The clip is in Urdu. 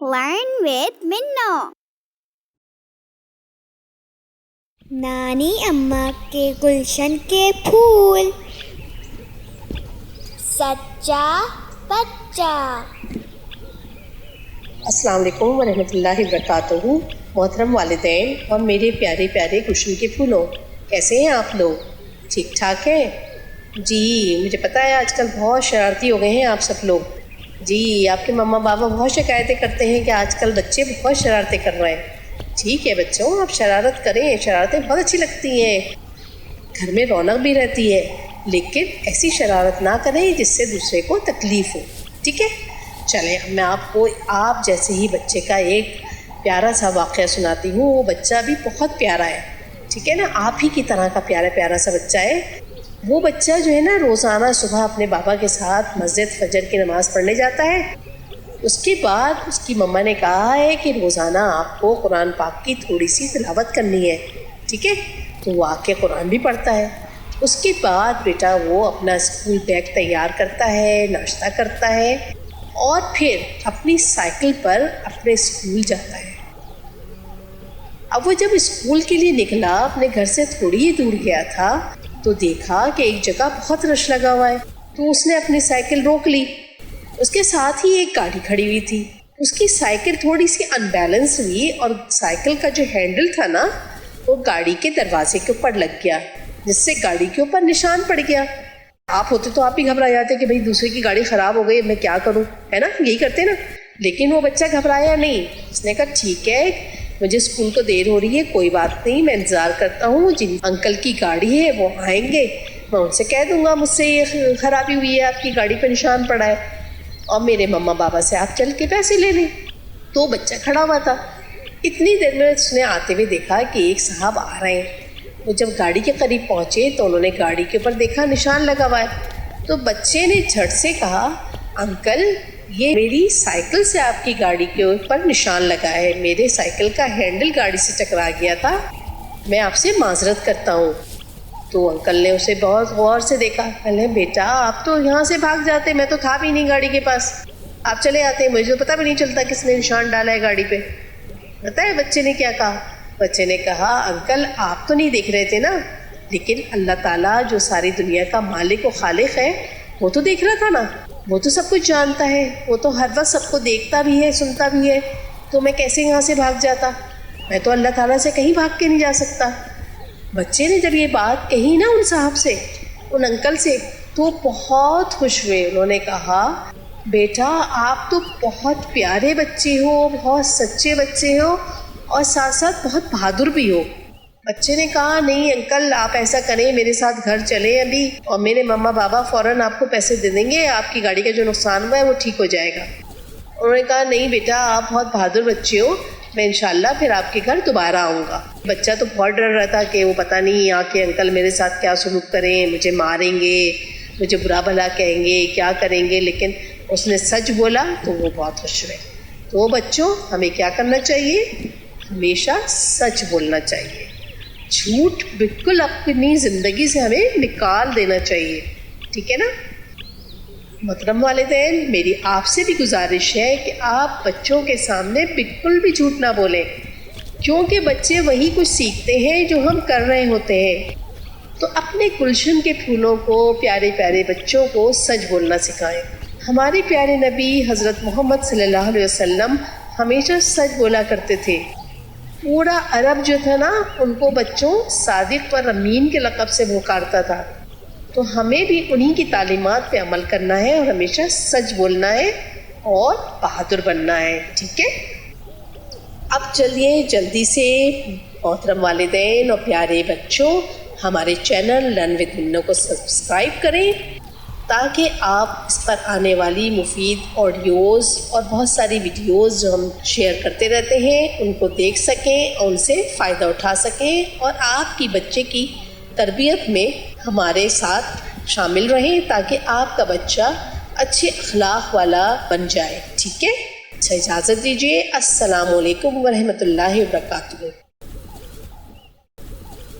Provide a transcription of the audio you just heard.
Learn with Minno. نانی اماں کے گلشن کے پھول، سچا بچہ۔ السلام علیکم ورحمۃ اللہ وبرکاتہ۔ محترم والدین اور میرے پیارے پیارے گلشن کے پھولوں، کیسے ہیں آپ لوگ؟ ٹھیک ٹھاک ہیں؟ جی مجھے پتہ ہے آج کل بہت شرارتی ہو گئے ہیں آپ سب لوگ۔ جی آپ کے ماما بابا بہت شکایتیں کرتے ہیں کہ آج کل بچے بہت شرارتیں کر رہے ہیں۔ ٹھیک ہے بچوں، آپ شرارت کریں، شرارتیں بہت اچھی لگتی ہیں، گھر میں رونق بھی رہتی ہے، لیکن ایسی شرارت نہ کریں جس سے دوسرے کو تکلیف ہو، ٹھیک ہے؟ چلیں اب میں آپ کو آپ جیسے ہی بچے کا ایک پیارا سا واقعہ سناتی ہوں۔ وہ بچہ بھی بہت پیارا ہے، ٹھیک ہے نا؟ آپ ہی کی طرح کا پیارا پیارا سا بچہ ہے۔ وہ بچہ جو ہے نا روزانہ صبح اپنے بابا کے ساتھ مسجد فجر کی نماز پڑھنے جاتا ہے۔ اس کے بعد اس کی مما نے کہا ہے کہ روزانہ آپ کو قرآن پاک کی تھوڑی سی تلاوت کرنی ہے، ٹھیک ہے؟ تو وہ آ کے قرآن بھی پڑھتا ہے۔ اس کے بعد بیٹا وہ اپنا اسکول بیگ تیار کرتا ہے، ناشتہ کرتا ہے اور پھر اپنی سائیکل پر اپنے اسکول جاتا ہے۔ اب وہ جب اسکول کے لیے نکلا، اپنے گھر سے تھوڑی ہی دور گیا تھا تو دیکھا کہ ایک جگہ بہت رش لگا ہوا ہے، تو اس نے اپنی سائیکل روک لی۔ اس کے ساتھ ہی ایک گاڑی کھڑی ہوئی تھی۔ اس کی سائیکل تھوڑی سی انبیلنس ہوئی اور سائیکل کا جو ہینڈل تھا نا وہ گاڑی کے دروازے کے اوپر لگ گیا، جس سے گاڑی کے اوپر نشان پڑ گیا۔ آپ ہوتے تو آپ بھی گھبرا جاتے کہ بھئی دوسرے کی گاڑی خراب ہو گئی، میں کیا کروں، ہے نا؟ یہی کرتے نا۔ لیکن وہ بچہ گھبرایا نہیں، اس نے کہا ٹھیک ہے، مجھے اسکول کو دیر ہو رہی ہے، کوئی بات نہیں، میں انتظار کرتا ہوں، جن انکل کی گاڑی ہے وہ آئیں گے، میں ان سے کہہ دوں گا مجھ سے یہ خرابی ہوئی ہے، آپ کی گاڑی پہ نشان پڑا ہے، اور میرے مما بابا سے آپ چل کے پیسے لے لیں۔ تو بچہ کھڑا ہوا تھا۔ اتنی دیر میں اس نے آتے ہوئے دیکھا کہ ایک صاحب آ رہے ہیں۔ وہ جب گاڑی کے قریب پہنچے تو انہوں نے گاڑی کے اوپر دیکھا نشان لگا ہوا ہے۔ تو بچے نے جھٹ سے کہا انکل یہ میری سائیکل سے آپ کی گاڑی کے اوپر نشان لگا ہے، میرے سائیکل کا ہینڈل گاڑی سے ٹکرا گیا تھا، میں آپ سے معذرت کرتا ہوں۔ تو انکل نے اسے بہت غور سے دیکھا، کہنے بیٹا آپ تو یہاں سے بھاگ جاتے، میں تو تھا بھی نہیں گاڑی کے پاس، آپ چلے آتے، مجھے تو پتہ بھی نہیں چلتا کس نے نشان ڈالا ہے گاڑی پہ۔ پتہ ہے بچے نے کیا کہا؟ بچے نے کہا انکل آپ تو نہیں دیکھ رہے تھے نا، لیکن اللہ تعالیٰ جو ساری دنیا کا مالک و خالق ہے وہ تو دیکھ رہا تھا نا، وہ تو سب کچھ جانتا ہے، وہ تو ہر وقت سب کو دیکھتا بھی ہے، سنتا بھی ہے، تو میں کیسے یہاں سے بھاگ جاتا؟ میں تو اللہ تعالیٰ سے کہیں بھاگ کے نہیں جا سکتا۔ بچے نے جب یہ بات کہی نا ان صاحب سے، ان انکل سے، تو بہت خوش ہوئے۔ انہوں نے کہا بیٹا آپ تو بہت پیارے بچے ہو، بہت سچے بچے ہو، اور ساتھ ساتھ بہت بہادر بھی ہو۔ بچے نے کہا نہیں انکل آپ ایسا کریں، میرے ساتھ گھر چلیں ابھی، اور میرے مما بابا فوراً آپ کو پیسے دے دیں گے، آپ کی گاڑی کا جو نقصان ہوا ہے وہ ٹھیک ہو جائے گا۔ انہوں نے کہا نہیں بیٹا آپ بہت بہادر بچے ہو، میں انشاءاللہ پھر آپ کے گھر دوبارہ آؤں گا۔ بچہ تو بہت ڈر رہا تھا کہ وہ پتہ نہیں آ کے انکل میرے ساتھ کیا سلوک کریں، مجھے ماریں گے، مجھے برا بھلا کہیں گے، کیا کریں گے، لیکن اس نے سچ بولا تو وہ بہت خوش ہوئے۔ تو بچوں ہمیں کیا کرنا چاہیے؟ ہمیشہ سچ بولنا چاہیے، جھوٹ بالکل اپنی زندگی سے ہمیں نکال دینا چاہیے، ٹھیک ہے نا؟ محترم والدین میری آپ سے بھی گزارش ہے کہ آپ بچوں کے سامنے بالکل بھی جھوٹ نہ بولیں، کیونکہ بچے وہی کچھ سیکھتے ہیں جو ہم کر رہے ہوتے ہیں۔ تو اپنے گلشن کے پھولوں کو، پیارے پیارے بچوں کو سچ بولنا سکھائیں۔ ہمارے پیارے نبی حضرت محمد صلی اللہ علیہ وسلم ہمیشہ سچ بولا کرتے تھے۔ پورا عرب جو تھا نا ان کو بچوں صادق اور امین کے لقب سے پکارتا تھا۔ تو ہمیں بھی انہی کی تعلیمات پہ عمل کرنا ہے اور ہمیشہ سچ بولنا ہے اور بہادر بننا ہے، ٹھیک ہے؟ اب چلیے جلدی سے محترم والدین اور پیارے بچوں ہمارے چینل لرن وتھ منو کو سبسکرائب کریں، تاکہ آپ اس پر آنے والی مفید آڈیوز اور بہت ساری ویڈیوز جو ہم شیئر کرتے رہتے ہیں ان کو دیکھ سکیں اور ان سے فائدہ اٹھا سکیں، اور آپ کی بچے کی تربیت میں ہمارے ساتھ شامل رہیں، تاکہ آپ کا بچہ اچھے اخلاق والا بن جائے، ٹھیک ہے؟ اچھا اجازت دیجیے، السلام علیکم ورحمۃ اللہ وبرکاتہ۔